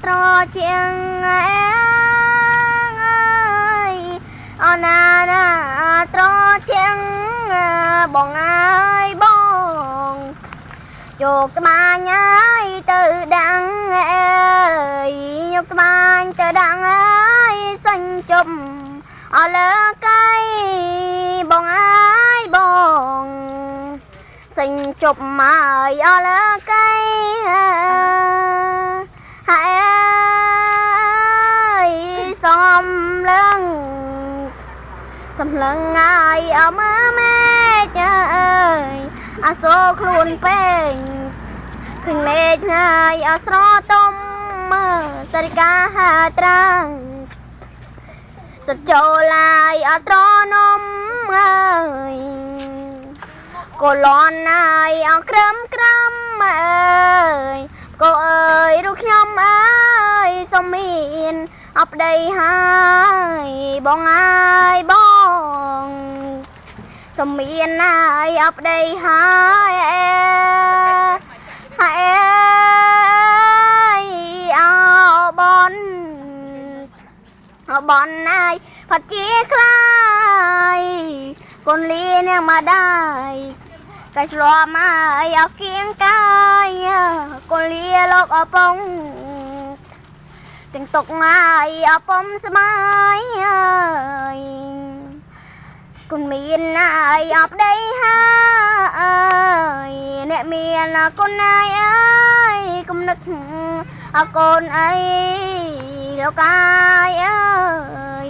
ត្រជាងអណាណាត្រជាងបងអើយបងយកក្បាញ់ហើយទៅដាំងយកក្បាញ់ទៅដាំងហើយសាញ់ជុំអលើកៃបងអើយបងសាញ់ជុំមកអលើកៃហើយសំឡឹងហើយអមើមេចអើយអាសូខ្លួនពេងឃើញមេឃហើយអស្រទុំមើសរិកាហាត្រាំងសត្វចូលឡាយអត្រនំអើយកូលន់ហើយអក្រឹមក្រំអើយកូអើយរូបខ្ញុំអើយសុំមានអបដីហើយបងអើយបងសុំមានហើយអបដីហើយអោបនហើយផាត់ជាខ្លាយកូនលីនាងមកដែរកាយឆ្លមហើយអគៀងកាយកូនលីលោកអពងទាំងទុកហើយអពំស្មាយហើយកូនមានហើយអបដីហើយអ្នកមានកូនណាយអើយគំនឹកអកូនអីលោកកាយអើយ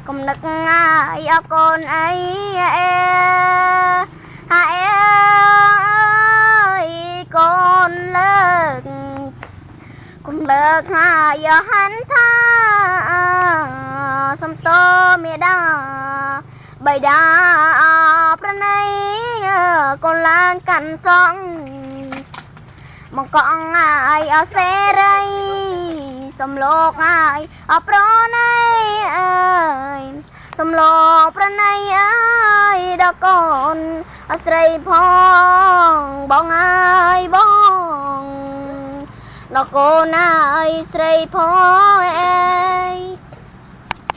គំនឹកហើយអកូនអីហើយកូនលើកហើយហន្តាសំតោមេដាបៃតាប្រណីកូនឡើងកាន់សងមកកងហើយអសេរីសំលោកហើយអប្រណីអើយសំលោកប្រណីអើយដល់កូនអស្រីផងបងអើយបងដល់កូនអើយស្រីផង